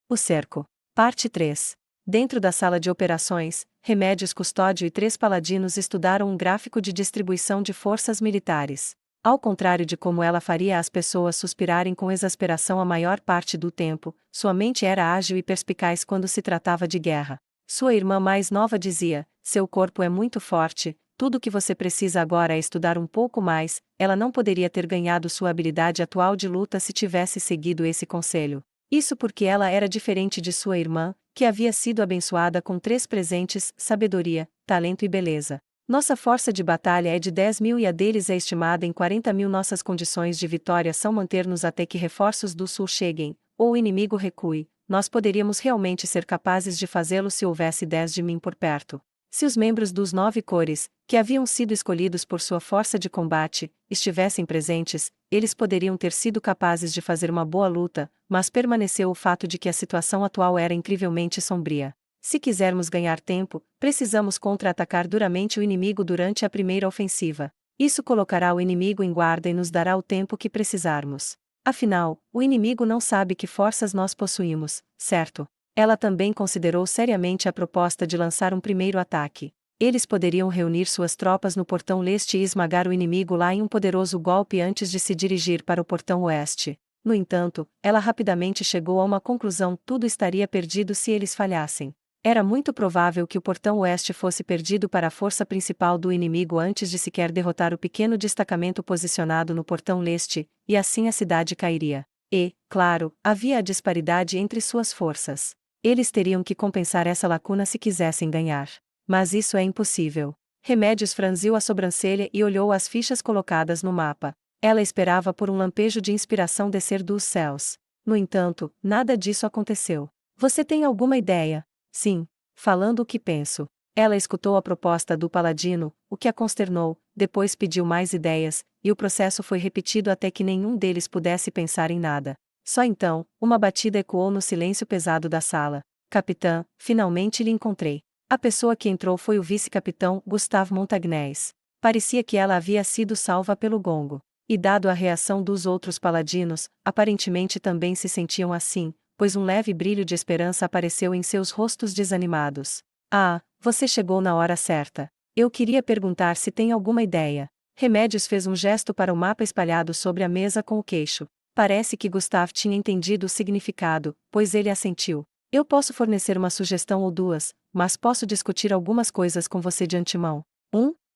O cerco. Parte 3. Dentro da sala de operações, Remédios Custódio e 3 paladinos estudaram um gráfico de distribuição de forças militares. Ao contrário de como ela faria as pessoas suspirarem com exasperação a maior parte do tempo, sua mente era ágil e perspicaz quando se tratava de guerra. Sua irmã mais nova dizia: seu corpo é muito forte, tudo o que você precisa agora é estudar um pouco mais. Ela não poderia ter ganhado sua habilidade atual de luta se tivesse seguido esse conselho. Isso porque ela era diferente de sua irmã, que havia sido abençoada com 3 presentes: sabedoria, talento e beleza. Nossa força de batalha é de 10.000 e a deles é estimada em 40.000. Nossas condições de vitória são manter-nos até que reforços do sul cheguem, ou o inimigo recue. Nós poderíamos realmente ser capazes de fazê-lo se houvesse 10 de mim por perto. Se os membros dos 9 cores, que haviam sido escolhidos por sua força de combate, estivessem presentes, eles poderiam ter sido capazes de fazer uma boa luta, mas permaneceu o fato de que a situação atual era incrivelmente sombria. Se quisermos ganhar tempo, precisamos contra-atacar duramente o inimigo durante a primeira ofensiva. Isso colocará o inimigo em guarda e nos dará o tempo que precisarmos. Afinal, o inimigo não sabe que forças nós possuímos, certo? Ela também considerou seriamente a proposta de lançar um primeiro ataque. Eles poderiam reunir suas tropas no portão leste e esmagar o inimigo lá em um poderoso golpe antes de se dirigir para o portão oeste. No entanto, ela rapidamente chegou a uma conclusão: tudo estaria perdido se eles falhassem. Era muito provável que o portão oeste fosse perdido para a força principal do inimigo antes de sequer derrotar o pequeno destacamento posicionado no portão leste, e assim a cidade cairia. E, claro, havia a disparidade entre suas forças. Eles teriam que compensar essa lacuna se quisessem ganhar. Mas isso é impossível. Remédios franziu a sobrancelha e olhou as fichas colocadas no mapa. Ela esperava por um lampejo de inspiração descer dos céus. No entanto, nada disso aconteceu. Você tem alguma ideia? Sim. Falando o que penso. Ela escutou a proposta do paladino, o que a consternou, depois pediu mais ideias, e o processo foi repetido até que nenhum deles pudesse pensar em nada. Só então, uma batida ecoou no silêncio pesado da sala. Capitã, finalmente lhe encontrei. A pessoa que entrou foi o vice-capitão, Gustave Montagnés. Parecia que ela havia sido salva pelo gongo. E dado a reação dos outros paladinos, aparentemente também se sentiam assim, pois um leve brilho de esperança apareceu em seus rostos desanimados. Ah, você chegou na hora certa. Eu queria perguntar se tem alguma ideia. Remédios fez um gesto para o mapa espalhado sobre a mesa com o queixo. Parece que Gustave tinha entendido o significado, pois ele assentiu. Eu posso fornecer uma sugestão ou duas, mas posso discutir algumas coisas com você de antemão.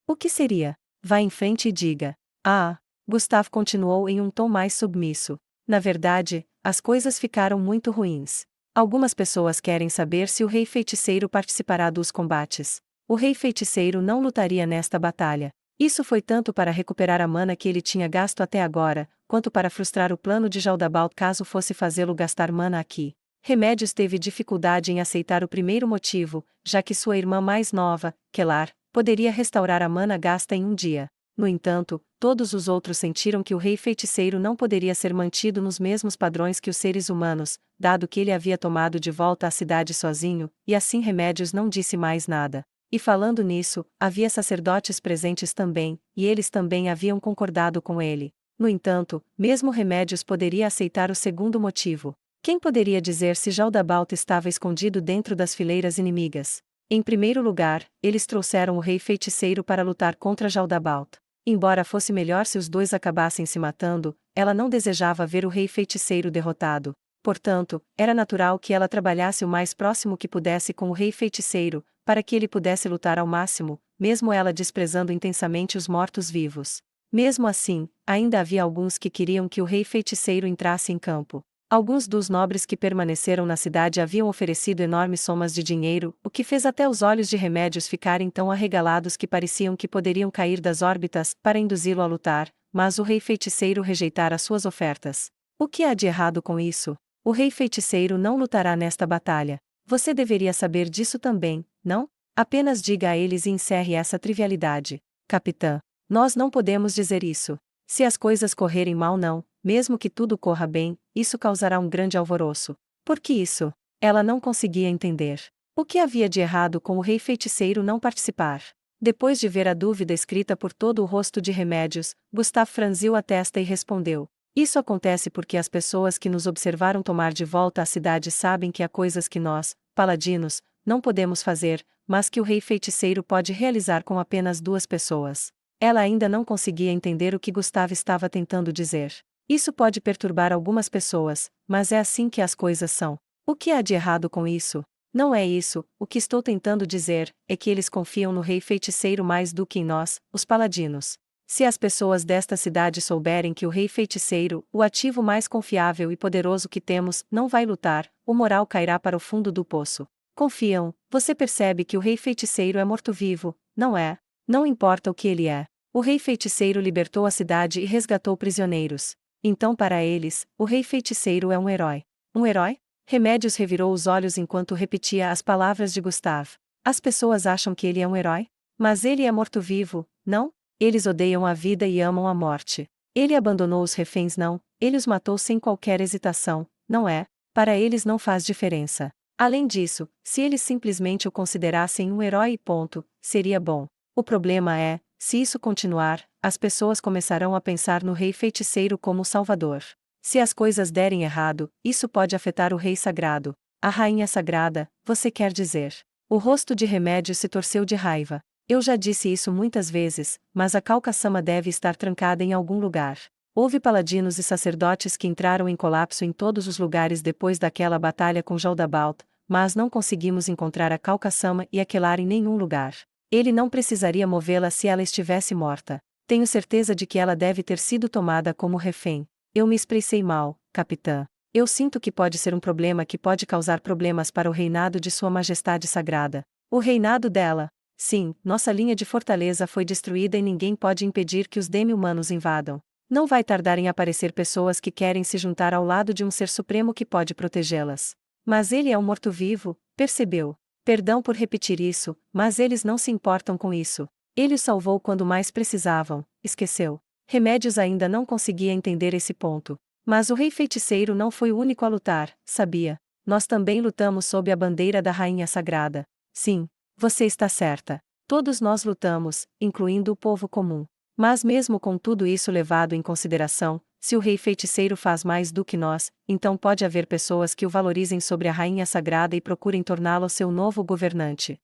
O que seria? Vá em frente e diga. Ah, Gustave continuou em um tom mais submisso. Na verdade, as coisas ficaram muito ruins. Algumas pessoas querem saber se o Rei Feiticeiro participará dos combates. O Rei Feiticeiro não lutaria nesta batalha. Isso foi tanto para recuperar a mana que ele tinha gasto até agora, quanto para frustrar o plano de Jaldabal caso fosse fazê-lo gastar mana aqui. Remédios teve dificuldade em aceitar o primeiro motivo, já que sua irmã mais nova, Kelar, poderia restaurar a mana gasta em um dia. No entanto, todos os outros sentiram que o Rei Feiticeiro não poderia ser mantido nos mesmos padrões que os seres humanos, dado que ele havia tomado de volta a cidade sozinho, e assim Remédios não disse mais nada. E falando nisso, havia sacerdotes presentes também, e eles também haviam concordado com ele. No entanto, mesmo Remédios poderia aceitar o segundo motivo. Quem poderia dizer se Jaldabalt estava escondido dentro das fileiras inimigas? Em primeiro lugar, eles trouxeram o Rei Feiticeiro para lutar contra Jaldabalt. Embora fosse melhor se os dois acabassem se matando, ela não desejava ver o Rei Feiticeiro derrotado. Portanto, era natural que ela trabalhasse o mais próximo que pudesse com o Rei Feiticeiro, para que ele pudesse lutar ao máximo, mesmo ela desprezando intensamente os mortos-vivos. Mesmo assim, ainda havia alguns que queriam que o Rei Feiticeiro entrasse em campo. Alguns dos nobres que permaneceram na cidade haviam oferecido enormes somas de dinheiro, o que fez até os olhos de Remédios ficarem tão arregalados que pareciam que poderiam cair das órbitas, para induzi-lo a lutar, mas o Rei Feiticeiro rejeitara suas ofertas. O que há de errado com isso? O Rei Feiticeiro não lutará nesta batalha. Você deveria saber disso também, não? Apenas diga a eles e encerre essa trivialidade. Capitã, nós não podemos dizer isso. Se as coisas correrem mal não, mesmo que tudo corra bem, isso causará um grande alvoroço. Por que isso? Ela não conseguia entender. O que havia de errado com o Rei Feiticeiro não participar? Depois de ver a dúvida escrita por todo o rosto de Remédios, Gustave franziu a testa e respondeu. Isso acontece porque as pessoas que nos observaram tomar de volta a cidade sabem que há coisas que nós, paladinos, não podemos fazer, mas que o rei feiticeiro pode realizar com apenas 2 pessoas. Ela ainda não conseguia entender o que Gustavo estava tentando dizer. Isso pode perturbar algumas pessoas, mas é assim que as coisas são. O que há de errado com isso? Não é isso, o que estou tentando dizer é que eles confiam no rei feiticeiro mais do que em nós, os paladinos. Se as pessoas desta cidade souberem que o rei feiticeiro, o ativo mais confiável e poderoso que temos, não vai lutar, o moral cairá para o fundo do poço. Confiam, você percebe que o rei feiticeiro é morto-vivo, não é? Não importa o que ele é. O rei feiticeiro libertou a cidade e resgatou prisioneiros. Então para eles, o rei feiticeiro é um herói. Um herói? Remédios revirou os olhos enquanto repetia as palavras de Gustave. As pessoas acham que ele é um herói? Mas ele é morto-vivo, não? Eles odeiam a vida e amam a morte. Ele abandonou os reféns não, ele os matou sem qualquer hesitação, não é? Para eles não faz diferença. Além disso, se eles simplesmente o considerassem um herói e ponto, seria bom. O problema é, se isso continuar, as pessoas começarão a pensar no rei feiticeiro como o salvador. Se as coisas derem errado, isso pode afetar o rei sagrado. A rainha sagrada, você quer dizer. O rosto de Remédio se torceu de raiva. Eu já disse isso muitas vezes, mas a Calcassama deve estar trancada em algum lugar. Houve paladinos e sacerdotes que entraram em colapso em todos os lugares depois daquela batalha com Jaldabaoth, mas não conseguimos encontrar a Calcassama e Aquelar em nenhum lugar. Ele não precisaria movê-la se ela estivesse morta. Tenho certeza de que ela deve ter sido tomada como refém. Eu me expressei mal, capitã. Eu sinto que pode ser um problema que pode causar problemas para o reinado de Sua Majestade Sagrada. O reinado dela. Sim, nossa linha de fortaleza foi destruída e ninguém pode impedir que os demi-humanos invadam. Não vai tardar em aparecer pessoas que querem se juntar ao lado de um ser supremo que pode protegê-las. Mas ele é um morto-vivo, percebeu? Perdão por repetir isso, mas eles não se importam com isso. Ele os salvou quando mais precisavam, esqueceu. Remédios ainda não conseguia entender esse ponto. Mas o rei feiticeiro não foi o único a lutar, sabia? Nós também lutamos sob a bandeira da rainha sagrada. Sim. Você está certa. Todos nós lutamos, incluindo o povo comum. Mas mesmo com tudo isso levado em consideração, se o rei feiticeiro faz mais do que nós, então pode haver pessoas que o valorizem sobre a rainha sagrada e procurem torná-lo seu novo governante.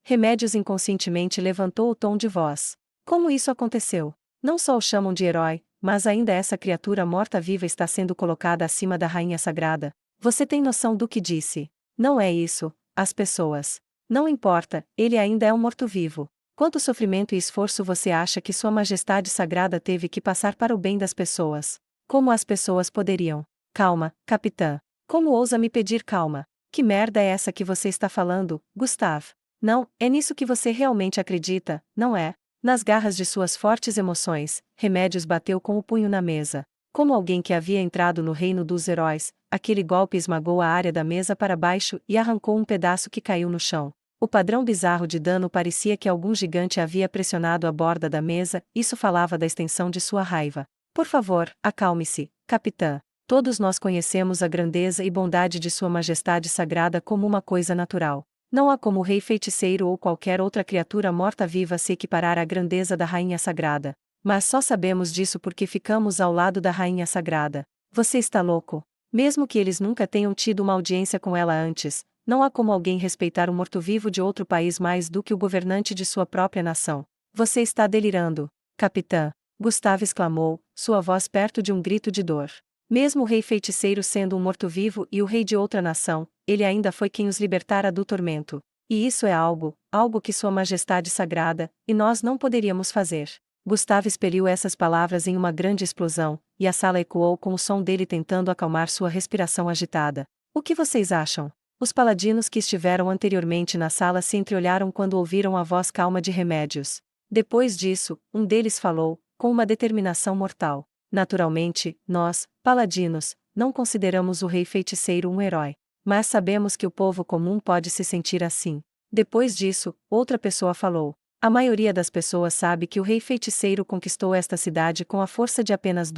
Remédios inconscientemente levantou o tom de voz. Como isso aconteceu? Não só o chamam de herói, mas ainda essa criatura morta-viva está sendo colocada acima da rainha sagrada. Você tem noção do que disse? Não é isso, as pessoas. Não importa, ele ainda é um morto-vivo. Quanto sofrimento e esforço você acha que Sua Majestade Sagrada teve que passar para o bem das pessoas? Como as pessoas poderiam? Calma, capitã. Como ousa me pedir calma? Que merda é essa que você está falando, Gustave? Não, é nisso que você realmente acredita, não é? Nas garras de suas fortes emoções, Remédios bateu com o punho na mesa. Como alguém que havia entrado no reino dos heróis, aquele golpe esmagou a área da mesa para baixo e arrancou um pedaço que caiu no chão. O padrão bizarro de dano parecia que algum gigante havia pressionado a borda da mesa, isso falava da extensão de sua raiva. Por favor, acalme-se, capitã. Todos nós conhecemos a grandeza e bondade de Sua Majestade Sagrada como uma coisa natural. Não há como o rei feiticeiro ou qualquer outra criatura morta-viva se equiparar à grandeza da rainha sagrada. Mas só sabemos disso porque ficamos ao lado da rainha sagrada. Você está louco? Mesmo que eles nunca tenham tido uma audiência com ela antes, não há como alguém respeitar um morto-vivo de outro país mais do que o governante de sua própria nação. Você está delirando, capitã. Gustave exclamou, sua voz perto de um grito de dor. Mesmo o rei feiticeiro sendo um morto-vivo e o rei de outra nação, ele ainda foi quem os libertara do tormento. E isso é algo que Sua Majestade Sagrada, e nós não poderíamos fazer. Gustave expeliu essas palavras em uma grande explosão, e a sala ecoou com o som dele tentando acalmar sua respiração agitada. O que vocês acham? Os paladinos que estiveram anteriormente na sala se entreolharam quando ouviram a voz calma de Remédios. Depois disso, um deles falou, com uma determinação mortal. Naturalmente, nós, paladinos, não consideramos o rei feiticeiro um herói. Mas sabemos que o povo comum pode se sentir assim. Depois disso, outra pessoa falou. A maioria das pessoas sabe que o rei feiticeiro conquistou esta cidade com a força de apenas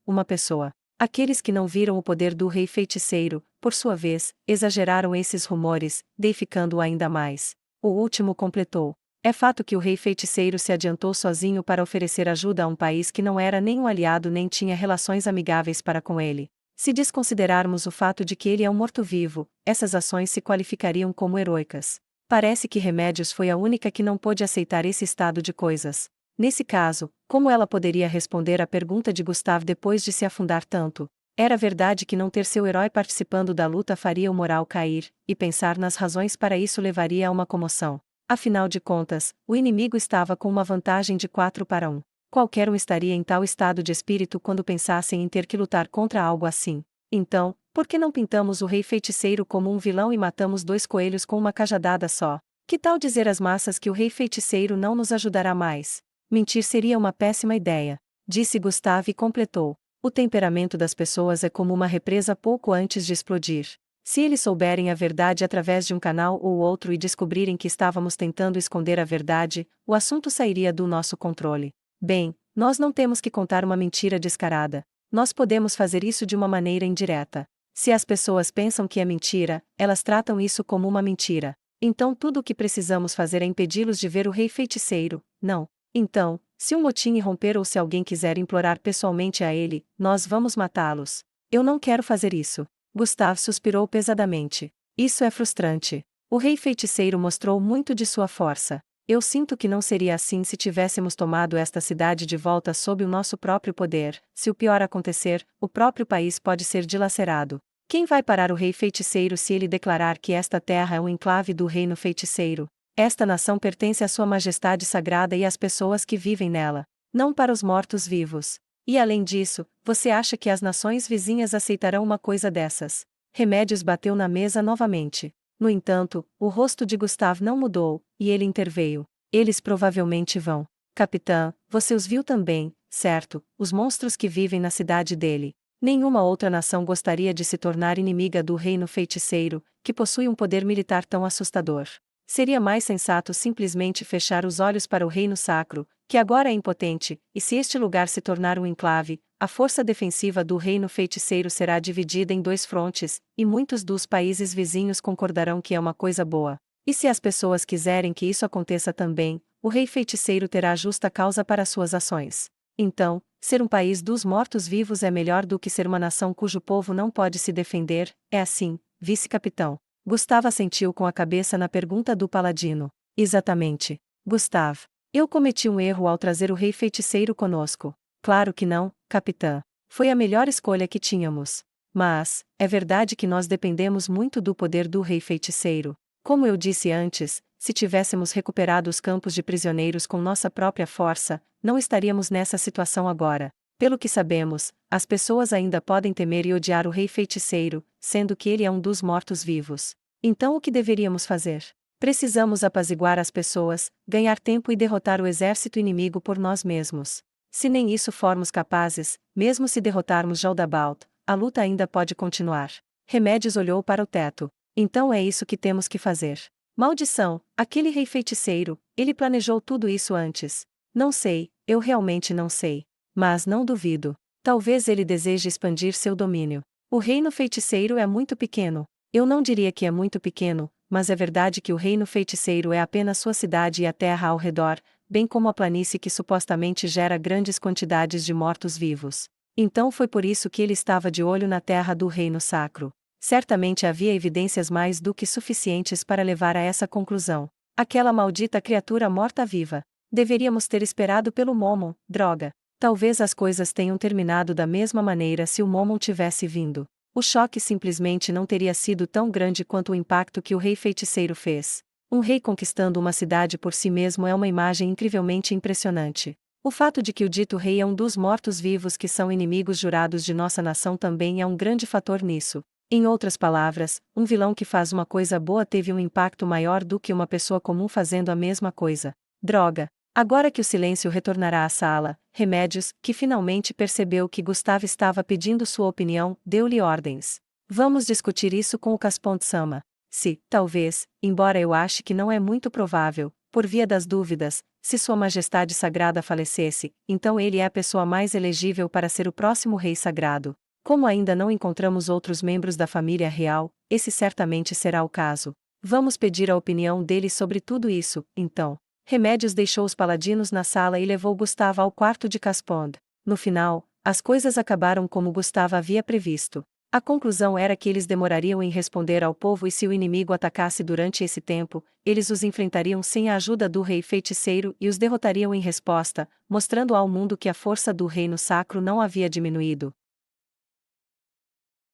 uma pessoa. Aqueles que não viram o poder do rei feiticeiro, por sua vez, exageraram esses rumores, deificando-o ainda mais. O último completou. É fato que o rei feiticeiro se adiantou sozinho para oferecer ajuda a um país que não era nem um aliado nem tinha relações amigáveis para com ele. Se desconsiderarmos o fato de que ele é um morto-vivo, essas ações se qualificariam como heroicas. Parece que Remédios foi a única que não pôde aceitar esse estado de coisas. Nesse caso, como ela poderia responder à pergunta de Gustave depois de se afundar tanto? Era verdade que não ter seu herói participando da luta faria o moral cair, e pensar nas razões para isso levaria a uma comoção. Afinal de contas, o inimigo estava com uma vantagem de 4-1. Qualquer um estaria em tal estado de espírito quando pensassem em ter que lutar contra algo assim. Então, por que não pintamos o rei feiticeiro como um vilão e matamos 2 coelhos com uma cajadada só? Que tal dizer às massas que o rei feiticeiro não nos ajudará mais? Mentir seria uma péssima ideia, disse Gustave e completou. O temperamento das pessoas é como uma represa pouco antes de explodir. Se eles souberem a verdade através de um canal ou outro e descobrirem que estávamos tentando esconder a verdade, o assunto sairia do nosso controle. Bem, nós não temos que contar uma mentira descarada. Nós podemos fazer isso de uma maneira indireta. Se as pessoas pensam que é mentira, elas tratam isso como uma mentira. Então tudo o que precisamos fazer é impedi-los de ver o rei feiticeiro, não. Então, se um motim irromper ou se alguém quiser implorar pessoalmente a ele, nós vamos matá-los. Eu não quero fazer isso. Gustave suspirou pesadamente. Isso é frustrante. O rei feiticeiro mostrou muito de sua força. Eu sinto que não seria assim se tivéssemos tomado esta cidade de volta sob o nosso próprio poder. Se o pior acontecer, o próprio país pode ser dilacerado. Quem vai parar o rei feiticeiro se ele declarar que esta terra é um enclave do reino feiticeiro? Esta nação pertence à sua majestade sagrada e às pessoas que vivem nela, não para os mortos-vivos. E além disso, você acha que as nações vizinhas aceitarão uma coisa dessas? Remédios bateu na mesa novamente. No entanto, o rosto de Gustave não mudou, e ele interveio. Eles provavelmente vão. Capitã, você os viu também, certo? Os monstros que vivem na cidade dele. Nenhuma outra nação gostaria de se tornar inimiga do reino feiticeiro, que possui um poder militar tão assustador. Seria mais sensato simplesmente fechar os olhos para o reino sacro, que agora é impotente, e se este lugar se tornar um enclave, a força defensiva do reino feiticeiro será dividida em 2 frontes, e muitos dos países vizinhos concordarão que é uma coisa boa. E se as pessoas quiserem que isso aconteça também, o rei feiticeiro terá justa causa para suas ações. Então, ser um país dos mortos-vivos é melhor do que ser uma nação cujo povo não pode se defender, é assim, vice-capitão. Gustave assentiu com a cabeça na pergunta do paladino. Exatamente. Gustave. Eu cometi um erro ao trazer o rei feiticeiro conosco. Claro que não, capitã. Foi a melhor escolha que tínhamos. Mas, é verdade que nós dependemos muito do poder do rei feiticeiro. Como eu disse antes, se tivéssemos recuperado os campos de prisioneiros com nossa própria força, não estaríamos nessa situação agora. Pelo que sabemos, as pessoas ainda podem temer e odiar o rei feiticeiro, sendo que ele é um dos mortos-vivos. Então o que deveríamos fazer? Precisamos apaziguar as pessoas, ganhar tempo e derrotar o exército inimigo por nós mesmos. Se nem isso formos capazes, mesmo se derrotarmos Jaldabaoth, a luta ainda pode continuar. Remédios olhou para o teto. Então é isso que temos que fazer. Maldição, aquele rei feiticeiro, ele planejou tudo isso antes. Não sei, eu realmente não sei. Mas não duvido. Talvez ele deseje expandir seu domínio. O reino feiticeiro é muito pequeno. Eu não diria que é muito pequeno, mas é verdade que o reino feiticeiro é apenas sua cidade e a terra ao redor, bem como a planície que supostamente gera grandes quantidades de mortos-vivos. Então foi por isso que ele estava de olho na terra do reino sacro. Certamente havia evidências mais do que suficientes para levar a essa conclusão. Aquela maldita criatura morta-viva. Deveríamos ter esperado pelo Momon, droga. Talvez as coisas tenham terminado da mesma maneira se o Momon tivesse vindo. O choque simplesmente não teria sido tão grande quanto o impacto que o rei feiticeiro fez. Um rei conquistando uma cidade por si mesmo é uma imagem incrivelmente impressionante. O fato de que o dito rei é um dos mortos-vivos que são inimigos jurados de nossa nação também é um grande fator nisso. Em outras palavras, um vilão que faz uma coisa boa teve um impacto maior do que uma pessoa comum fazendo a mesma coisa. Droga! Agora que o silêncio retornará à sala, Remédios, que finalmente percebeu que Gustave estava pedindo sua opinião, deu-lhe ordens. Vamos discutir isso com o Caspont-sama. Se, talvez, embora eu ache que não é muito provável, por via das dúvidas, se Sua Majestade Sagrada falecesse, então ele é a pessoa mais elegível para ser o próximo rei sagrado. Como ainda não encontramos outros membros da família real, esse certamente será o caso. Vamos pedir a opinião dele sobre tudo isso, então. Remédios deixou os paladinos na sala e levou Gustavo ao quarto de Caspond. No final, as coisas acabaram como Gustavo havia previsto. A conclusão era que eles demorariam em responder ao povo e se o inimigo atacasse durante esse tempo, eles os enfrentariam sem a ajuda do rei feiticeiro e os derrotariam em resposta, mostrando ao mundo que a força do reino sacro não havia diminuído.